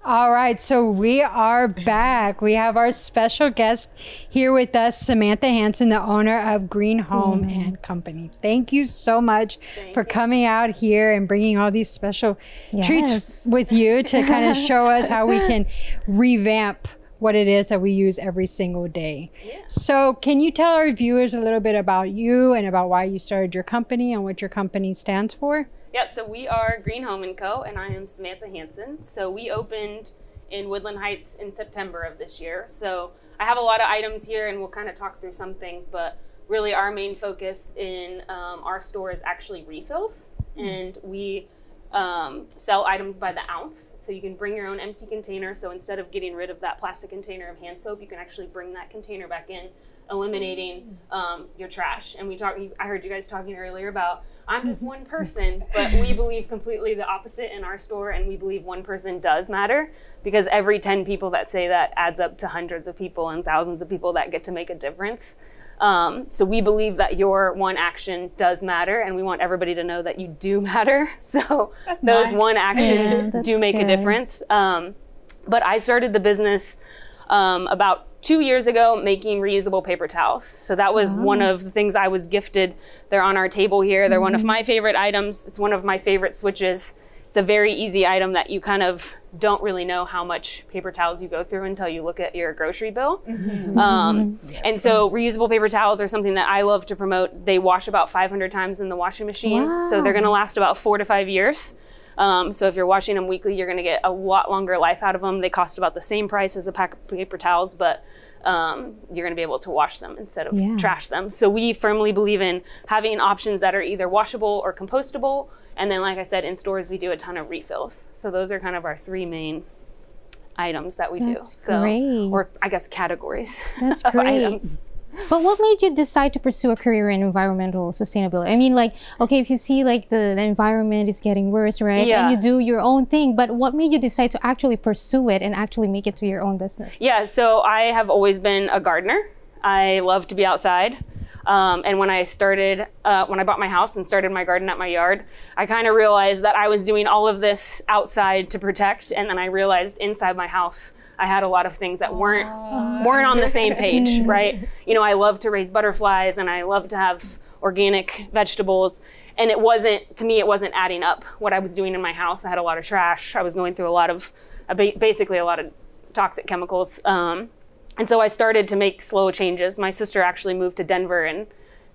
All right, so we are back. We have our special guest here with us, Samantha Hanson, the owner of Green Home and Company. Thank you so much for coming out here and bringing all these special treats with you to kind of show us how we can revamp what it is that we use every single day. Yeah. So can you tell our viewers a little bit about you and about why you started your company and what your company stands for? Yeah, so we are Green Home & Co. and I am Samantha Hanson. So we opened in Woodland Heights in September of this year. So I have a lot of items here and we'll kind of talk through some things, but really our main focus in our store is actually refills. And we sell items by the ounce. So you can bring your own empty container. So instead of getting rid of that plastic container of hand soap, you can actually bring that container back in, eliminating your trash. And I heard you guys talking earlier about I'm just one person, but we believe completely the opposite in our store, and we believe one person does matter, because every 10 people that say that adds up to hundreds of people and thousands of people that get to make a difference. So we believe that your one action does matter, and we want everybody to know that you do matter. So those one actions do make a difference. But I started the business about 2 years ago making reusable paper towels. So that was one of the things I was gifted. They're on our table here. They're one of my favorite items. It's one of my favorite switches. It's a very easy item that you kind of don't really know how much paper towels you go through until you look at your grocery bill. And so reusable paper towels are something that I love to promote. They wash about 500 times in the washing machine. So they're gonna last about 4 to 5 years. So if you're washing them weekly, you're gonna get a lot longer life out of them. They cost about the same price as a pack of paper towels, but you're gonna be able to wash them instead of trash them. So we firmly believe in having options that are either washable or compostable. And then, like I said, in stores, we do a ton of refills. So those are kind of our 3 main items that we do. So, or I guess categories of items. But what made you decide to pursue a career in environmental sustainability? I mean, like, okay, if you see like the environment is getting worse, right? And you do your own thing, but what made you decide to actually pursue it and actually make it to your own business? Yeah, so I have always been a gardener. I love to be outside. And when I started, when I bought my house and started my garden at my yard, I kind of realized that I was doing all of this outside to protect. And then I realized inside my house, I had a lot of things that weren't on the same page, right? You know, I love to raise butterflies and I love to have organic vegetables. And it wasn't, to me, it wasn't adding up what I was doing in my house. I had a lot of trash. I was going through a lot of, basically a lot of toxic chemicals. And so I started to make slow changes. My sister actually moved to Denver and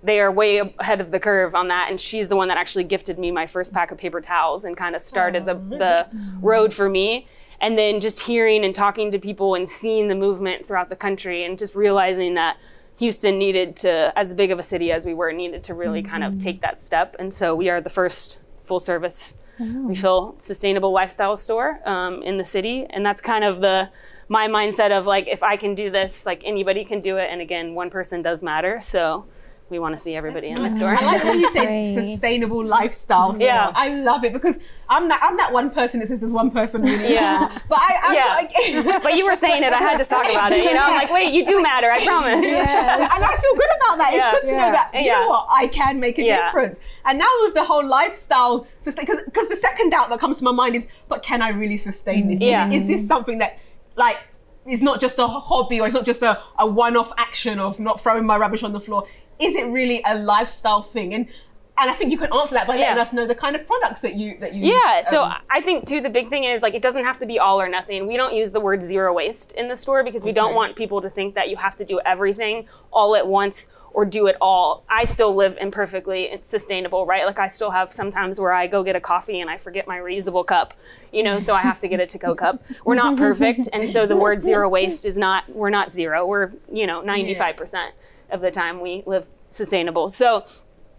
they are way ahead of the curve on that. And she's the one that actually gifted me my first pack of paper towels and kind of started the road for me. And then just hearing and talking to people and seeing the movement throughout the country and just realizing that Houston needed to, as big of a city as we were, needed to really kind of take that step. And so we are the first full service refill sustainable lifestyle store in the city. And that's kind of my mindset of like, if I can do this, like anybody can do it. And again, one person does matter. So we want to see everybody in the store. I like how you said sustainable lifestyle. So I love it because I'm that one person that says there's one person really. But but you were saying it, I had to talk about it. You know, I'm like, wait, you do matter, I promise. And I feel good about that. It's good to know that, you know what, I can make a difference. And now with the whole lifestyle, because the second doubt that comes to my mind is, but can I really sustain this? Is this something that, like, is not just a hobby, or it's not just a one-off action of not throwing my rubbish on the floor? Is it really a lifestyle thing? And I think you can answer that by letting us know the kind of products that you so I think too the big thing is, like, it doesn't have to be all or nothing. We don't use the word zero waste in the store because we don't want people to think that you have to do everything all at once or do it all. I still live imperfectly. It's sustainable, right? Like I still have sometimes where I go get a coffee and I forget my reusable cup, you know, so I have to get a to-go cup. We're not perfect. And so the word zero waste is not, we're not zero. We're, you know, 95% of the time we live sustainable. So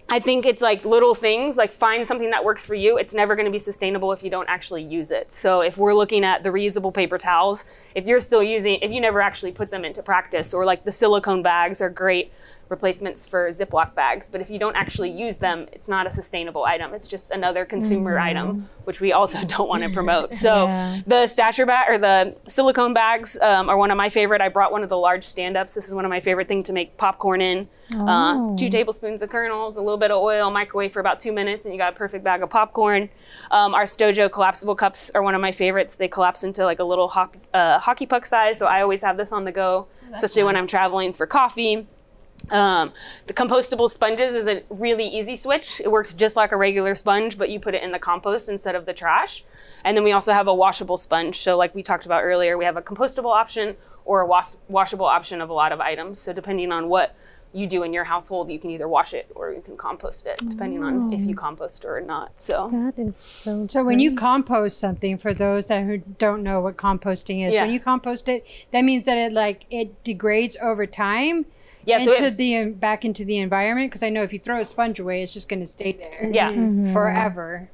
I think it's like little things, like find something that works for you. It's never going to be sustainable if you don't actually use it. So if we're looking at the reusable paper towels, if you're still using, if you never actually put them into practice, or like the silicone bags are great replacements for Ziploc bags. But if you don't actually use them, it's not a sustainable item. It's just another consumer item, which we also don't want to promote. So the stasher bag or the silicone bags are one of my favorite. I brought one of the large stand-ups. This is one of my favorite things to make popcorn in. 2 tablespoons of kernels, a little bit of oil, microwave for about 2 minutes, and you got a perfect bag of popcorn. Our Stojo collapsible cups are one of my favorites. They collapse into like a little hockey puck size, so I always have this on the go, especially when I'm traveling for coffee. The compostable sponges is a really easy switch. It works just like a regular sponge, but you put it in the compost instead of the trash. And then we also have a washable sponge. So like we talked about earlier, we have a compostable option or a washable option of a lot of items. So depending on what you do in your household, you can either wash it or you can compost it, depending on if you compost or not. So that is so when you compost something, for those who don't know what composting is, when you compost it, that means that it degrades over time. Back into the environment, because I know if you throw a sponge away, it's just going to stay there forever,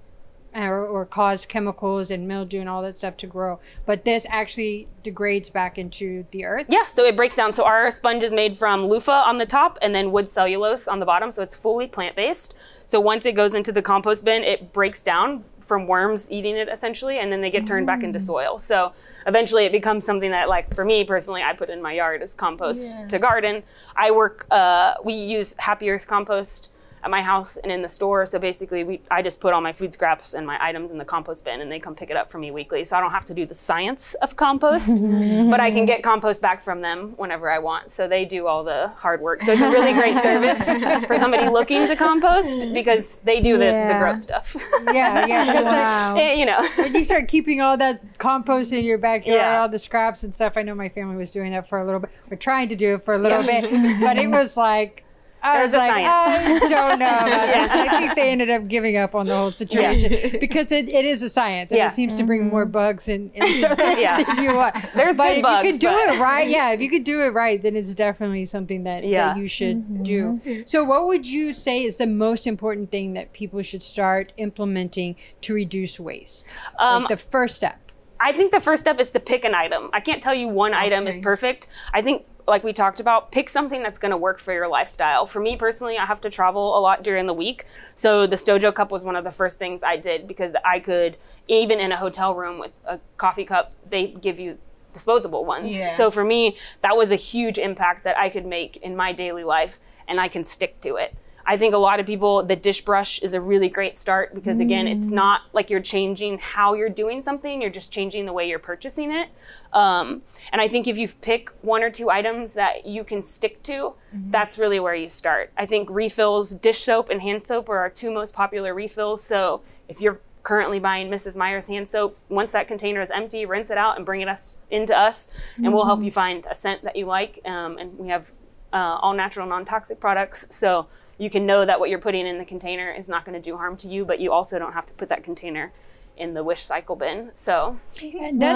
or cause chemicals and mildew and all that stuff to grow. But this actually degrades back into the earth. Yeah, so it breaks down. So our sponge is made from loofah on the top and then wood cellulose on the bottom, so it's fully plant-based. So once it goes into the compost bin, it breaks down from worms eating it essentially, and then they get turned back into soil. So eventually it becomes something that, like for me personally, I put in my yard as compost to garden. We use Happy Earth compost at my house and in the store. So basically I just put all my food scraps and my items in the compost bin, and they come pick it up for me weekly. So I don't have to do the science of compost, but I can get compost back from them whenever I want. So they do all the hard work. So it's a really great service for somebody looking to compost, because they do the gross stuff. When you start keeping all that compost in your backyard, all the scraps and stuff. I know my family was doing that for a little bit. We're trying to do it for a little bit, but it was like, I don't know about this. I think they ended up giving up on the whole situation because it is a science, and it seems to bring more bugs and stuff than you want. There's but good if bugs, you could do it right, if you could do it right, then it's definitely something that you should do. So what would you say is the most important thing that people should start implementing to reduce waste? Like the first step. I think the first step is to pick an item. I can't tell you one item is perfect. I think, like we talked about, pick something that's going to work for your lifestyle. For me personally, I have to travel a lot during the week. So the Stojo cup was one of the first things I did, because I could, even in a hotel room with a coffee cup, they give you disposable ones. So for me, that was a huge impact that I could make in my daily life, and I can stick to it. I think a lot of people, the dish brush is a really great start, because again, it's not like you're changing how you're doing something, you're just changing the way you're purchasing it. And I think if you pick 1 or 2 items that you can stick to, that's really where you start. I think refills, dish soap and hand soap are our 2 most popular refills. So if you're currently buying Mrs. Meyer's hand soap, once that container is empty, rinse it out and bring it into us, and we'll help you find a scent that you like. And we have all natural, non-toxic products. So you can know that what you're putting in the container is not going to do harm to you, but you also don't have to put that container in the wish cycle bin. So that's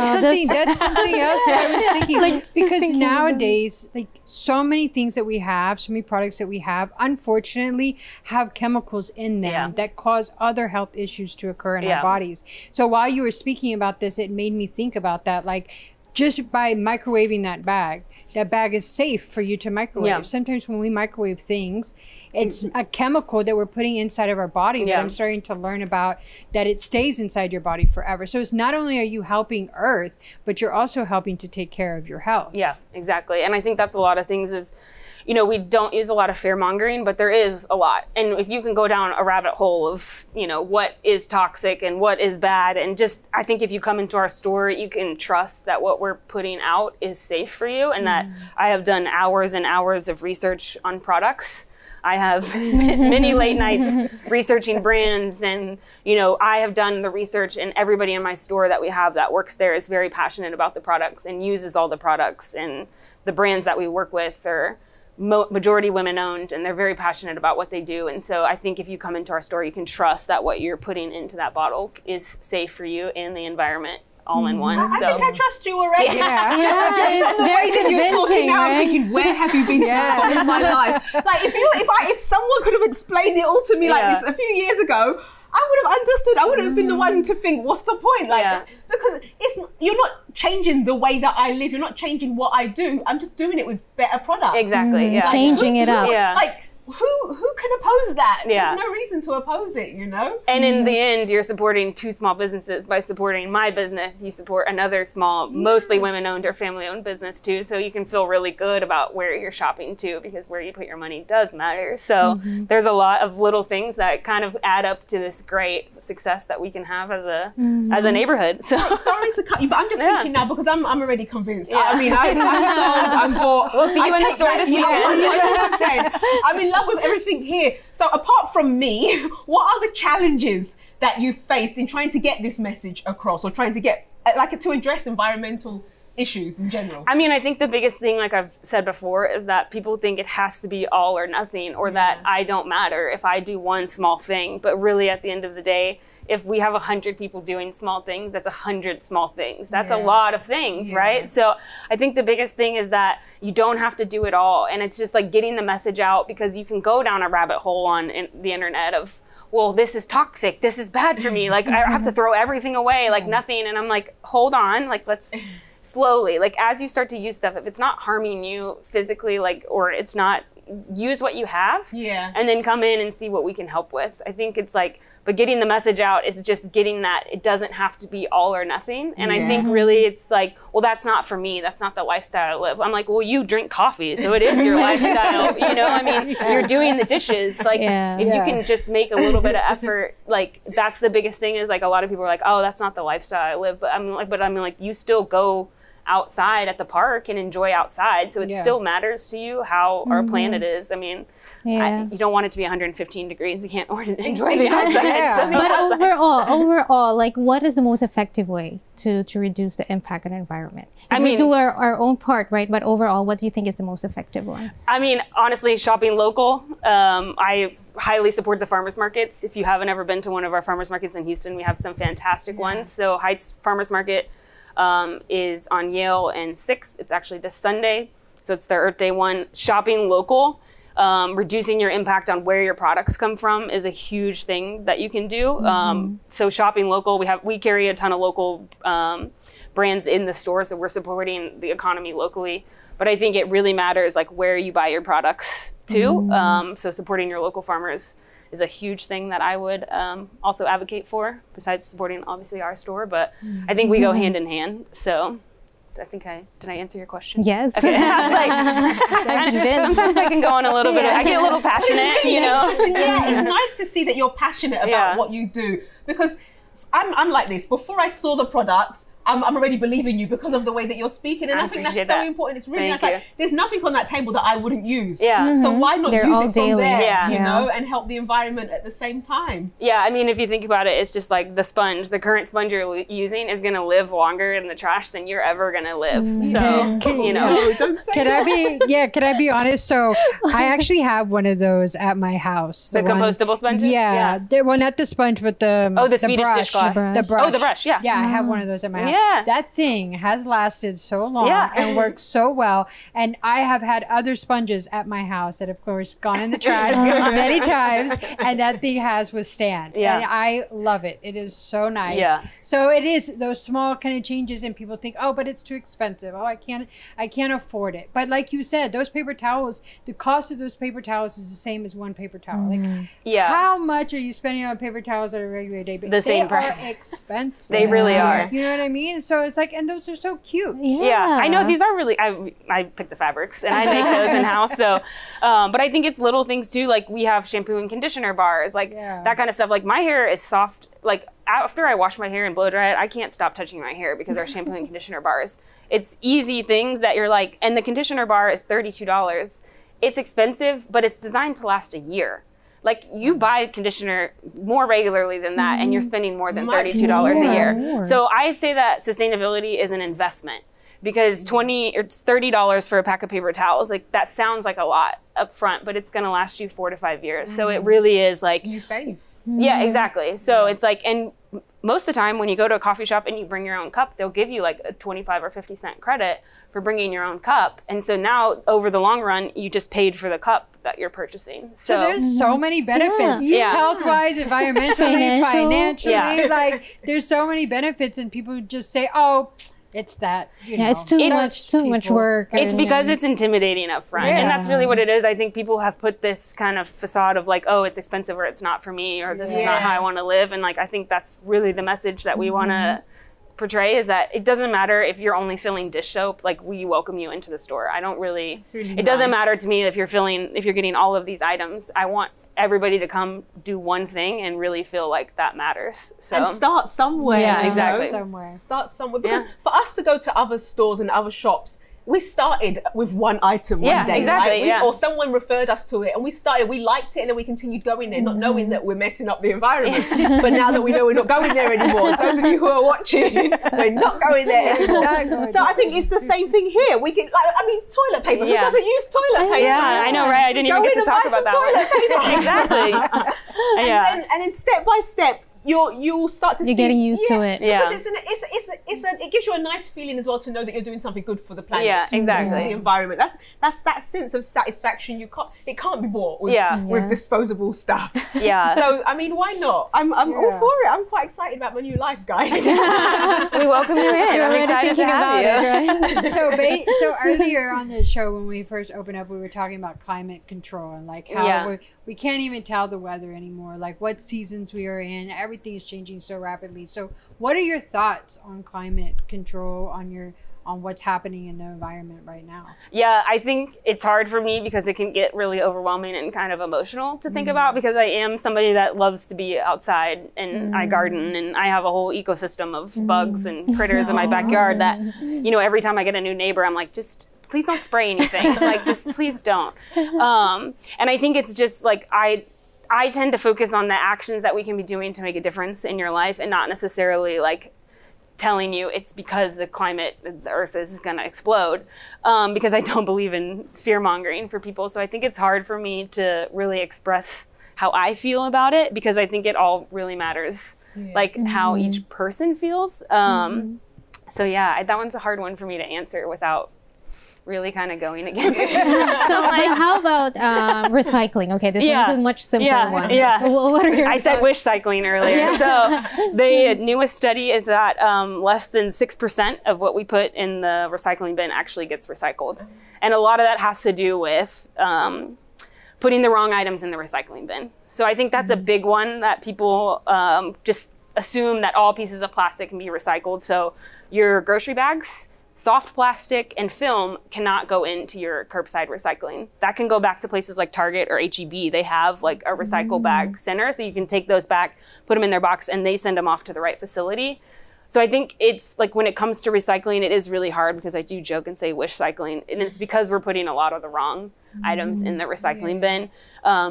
something else that I was thinking, because nowadays, so many things that we have, so many products that we have, unfortunately have chemicals in them that cause other health issues to occur in our bodies. So while you were speaking about this, it made me think about that. Like, just by microwaving that bag is safe for you to microwave. Sometimes when we microwave things, it's a chemical that we're putting inside of our body that I'm starting to learn about, that it stays inside your body forever. So it's not only are you helping Earth, but you're also helping to take care of your health. Yeah, exactly. And I think that's a lot of things is, we don't use a lot of fear mongering, but there is a lot. And if you can go down a rabbit hole of, what is toxic and what is bad, and just, I think if you come into our store, you can trust that what we're putting out is safe for you, and that I have done hours and hours of research on products. I have spent many late nights researching brands, and I have done the research, and everybody in my store that we have that works there is very passionate about the products and uses all the products, and the brands that we work with are majority women owned, and they're very passionate about what they do. And so I think if you come into our store, you can trust that what you're putting into that bottle is safe for you and the environment. all in one. I think I trust you already. Yeah. It's the very way that you're talking convincing, now, I'm right? thinking, where have you been so far in my life? Like, if someone could have explained it all to me like this a few years ago, I would have understood. I would have been the one to think, what's the point? Like, because you're not changing the way that I live. You're not changing what I do. I'm just doing it with better products. Exactly. Yeah. Changing it up. Yeah. Like, who can oppose that? Yeah. There's no reason to oppose it, you know? And in the end, you're supporting two small businesses. By supporting my business, you support another small, mostly women-owned or family-owned business too. So you can feel really good about where you're shopping too, because where you put your money does matter. So there's a lot of little things that kind of add up to this great success that we can have as a neighborhood. So sorry to cut you, but I'm just thinking now because I'm already convinced. I mean, I'm sold. I'm bought. We'll see you in the store this weekend. I'm in love with everything here. So apart from me, what are the challenges that you faced in trying to get this message across, or trying to get to address environmental issues in general? I mean, I think the biggest thing, like I've said before, is that people think it has to be all or nothing, or that I don't matter if I do one small thing. But really, at the end of the day, if we have 100 people doing small things, that's 100 small things. That's a lot of things, right? So I think the biggest thing is that you don't have to do it all. And it's just like getting the message out, because you can go down a rabbit hole on the internet of, well, this is toxic, this is bad for me, like I have to throw everything away, like nothing. And I'm like, hold on, like let's slowly, like as you start to use stuff, if it's not harming you physically, like, or it's not, use what you have, and then come in and see what we can help with. I think it's like, but getting the message out is just getting that it doesn't have to be all or nothing. And I think really it's like, well, that's not for me. That's not the lifestyle I live. I'm like, well, you drink coffee, so it is your lifestyle. You know, I mean, you're doing the dishes. Like, if you can just make a little bit of effort, like that's the biggest thing. Is like a lot of people are like, oh, that's not the lifestyle I live. But I'm like, you still go outside at the park and enjoy outside, so it still matters to you how our planet is. I mean, you don't want it to be 115 degrees. You can't enjoy the outside. But overall, like, what is the most effective way to reduce the impact on the environment? I mean, we do our own part, right? But overall, what do you think is the most effective one? I mean, honestly, shopping local. I highly support the farmers markets. If you haven't ever been to one of our farmers markets in Houston, we have some fantastic ones. So Heights Farmers Market is on Yale and 6th. It's actually this Sunday. So it's their Earth Day one. Shopping local, reducing your impact on where your products come from is a huge thing that you can do. So shopping local, we carry a ton of local brands in the store, so we're supporting the economy locally. But I think it really matters like where you buy your products too. So supporting your local farmers is a huge thing that I would also advocate for, besides supporting obviously our store. But I think we go hand in hand. So I think did I answer your question? Yes. Okay. I was like, sometimes I can go on a little bit. I get a little passionate, really you know. It's nice to see that you're passionate about what you do, because I'm like this. Before I saw the products, I'm already believing you because of the way that you're speaking, and I think that's so important. It's really nice. Like, there's nothing on that table that I wouldn't use. So why not use it from there, you know, and help the environment at the same time? Yeah, I mean, if you think about it, it's just like the sponge. The current sponge you're using is going to live longer in the trash than you're ever going to live. So, you know. Can I be honest? So I actually have one of those at my house. The compostable sponges? Yeah. Well, not the sponge, but the Swedish brush. dishcloth. The brush. Oh, the brush, yeah. Yeah, I have one of those at my house. Yeah. That thing has lasted so long and works so well. And I have had other sponges at my house that, of course, gone in the trash many times, and that thing has withstand. Yeah. And I love it. It is so nice. Yeah. So it is those small kind of changes, and people think, oh, but it's too expensive. Oh, I can't afford it. But like you said, those paper towels, the cost of those paper towels is the same as one paper towel. Like, how much are you spending on paper towels on a regular day? But the same price. They are expensive. They really are. You know what I mean? So it's like, and those are so cute. Yeah, I know these are really, I pick the fabrics and I make those in house. So, but I think it's little things too. Like we have shampoo and conditioner bars, like that kind of stuff. Like my hair is soft. Like after I wash my hair and blow dry it, I can't stop touching my hair because our shampoo and conditioner bars. It's easy things that you're like, and the conditioner bar is $32. It's expensive, but it's designed to last a year. Like you buy conditioner more regularly than that, and you're spending more than $32 a year. So I'd say that sustainability is an investment, because it's $30 for a pack of paper towels. Like that sounds like a lot up front, but it's going to last you 4 to 5 years. So it really is like you save. Yeah, exactly. So it's like, and most of the time when you go to a coffee shop and you bring your own cup, they'll give you like a 25 or 50 cent credit for bringing your own cup. And so now over the long run, you just paid for the cup that you're purchasing. So there's so many benefits, health-wise, environmentally, financially, like there's so many benefits, and people just say, oh, it's that, you know, it's too much work. It's because it's intimidating up front. And that's really what it is. I think people have put this kind of facade of like, oh, it's expensive, or it's not for me, or this is not how I want to live. And like, I think that's really the message that we want to portray, is that it doesn't matter if you're only filling dish soap, like we welcome you into the store. I don't really, it doesn't matter to me if you're getting all of these items. I want everybody to come do one thing and really feel like that matters. So and start somewhere. Yeah, exactly. Start somewhere. Because for us to go to other stores and other shops, we started with one item one day, right? Or someone referred us to it, and we liked it, and then we continued going there, not knowing that we're messing up the environment. But now that we know we're not going there anymore, those of you who are watching, we're not going there anymore. So I think it's the same thing here. We can, toilet paper. Who doesn't use toilet paper? Yeah, I know, right? I didn't even get to talk about that. Exactly. And then step by step, you'll start to see. You're getting used to it. Because it gives you a nice feeling as well to know that you're doing something good for the planet. Yeah, exactly. To the environment. That's that sense of satisfaction. It can't be bought with disposable stuff. Yeah. So I mean, why not? I'm all for it. I'm quite excited about my new life, guys. We welcome you in. I'm excited to have you. Right? So earlier on the show, when we first opened up, we were talking about climate control and like how we can't even tell the weather anymore, like what seasons we are in. Everything is changing so rapidly. So what are your thoughts on climate control, on what's happening in the environment right now? Yeah, I think it's hard for me because it can get really overwhelming and kind of emotional to think about, because I am somebody that loves to be outside, and I garden, and I have a whole ecosystem of bugs and critters in my backyard that, you know, every time I get a new neighbor, I'm like, just please don't spray anything. Like, just please don't. And I think it's just like, I tend to focus on the actions that we can be doing to make a difference in your life, and not necessarily like telling you it's because the earth is going to explode, because I don't believe in fear mongering for people. So I think it's hard for me to really express how I feel about it, because I think it all really matters, like how each person feels. So yeah, that one's a hard one for me to answer without really kind of going against it. So how about recycling? Okay, this is a much simpler one. What are your I said wish cycling earlier. So the newest study is that less than 6% of what we put in the recycling bin actually gets recycled. And a lot of that has to do with putting the wrong items in the recycling bin. So I think that's a big one, that people just assume that all pieces of plastic can be recycled. So your grocery bags, soft plastic, and film cannot go into your curbside recycling. That can go back to places like Target or H-E-B. They have like a recycle bag center, so you can take those back, put them in their box, and they send them off to the right facility. So I think it's like, when it comes to recycling, it is really hard, because I do joke and say wish cycling, and it's because we're putting a lot of the wrong items in the recycling bin.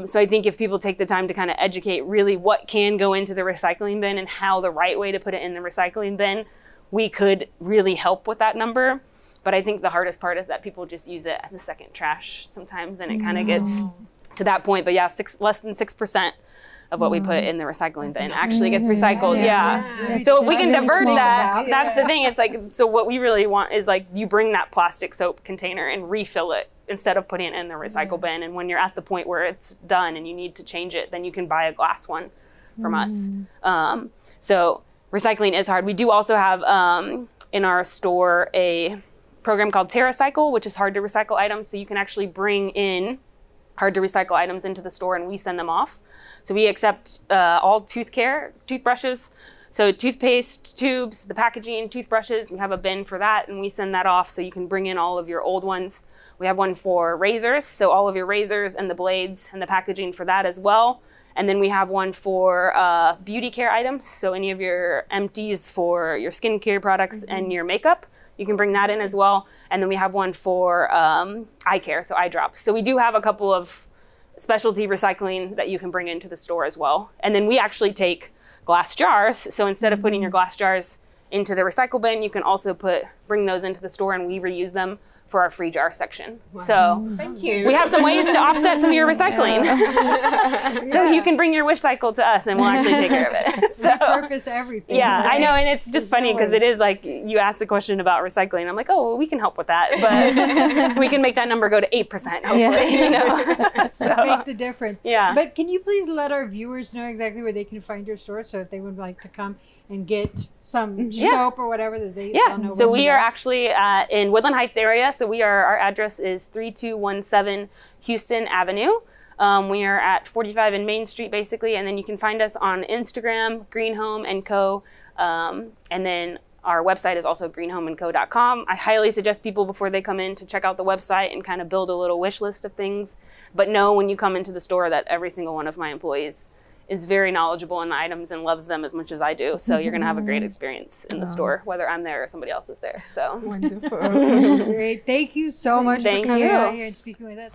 So I think if people take the time to kind of educate really what can go into the recycling bin and how the right way to put it in the recycling bin, we could really help with that number. But I think the hardest part is that people just use it as a second trash sometimes, and it kind of gets to that point. But yeah, less than 6% of what we put in the recycling bin actually gets recycled. So if we can divert that, that's the thing. It's like, so what we really want is like, you bring that plastic soap container and refill it instead of putting it in the recycle bin. And when you're at the point where it's done and you need to change it, then you can buy a glass one from us. So recycling is hard. We do also have in our store a program called TerraCycle, which is hard to recycle items. So you can actually bring in hard to recycle items into the store, and we send them off. So we accept all toothbrushes, so toothpaste tubes, the packaging, toothbrushes. We have a bin for that, and we send that off, so you can bring in all of your old ones. We have one for razors, so all of your razors and the blades and the packaging for that as well. And then we have one for beauty care items, so any of your empties for your skincare products and your makeup, you can bring that in as well. And then we have one for eye care, so eye drops. So we do have a couple of specialty recycling that you can bring into the store as well. And then we actually take glass jars. So instead of putting your glass jars into the recycle bin, you can also bring those into the store, and we reuse them for our free jar section. Wow. So thank you. We have some ways to offset some of your recycling. So you can bring your wish cycle to us and we'll actually take care of it. So purpose everything. Yeah, right? I know, and it's just funny because it is like you asked a question about recycling. I'm like, oh, well, we can help with that, but we can make that number go to 8%, hopefully. You know, so make the difference. Yeah. But can you please let our viewers know exactly where they can find your store, so if they would like to come and get some soap or whatever that they know. So we are actually in Woodland Heights area. So our address is 3217 Houston Avenue. We are at 45 in Main Street basically, and then you can find us on Instagram, Green Home & Co. And then our website is also greenhomeandco.com. I highly suggest people before they come in to check out the website and kind of build a little wish list of things. But know when you come into the store that every single one of my employees is very knowledgeable in the items and loves them as much as I do. So you're going to have a great experience in the store, whether I'm there or somebody else is there. So wonderful. Great. Thank you so much for coming out here and speaking with us.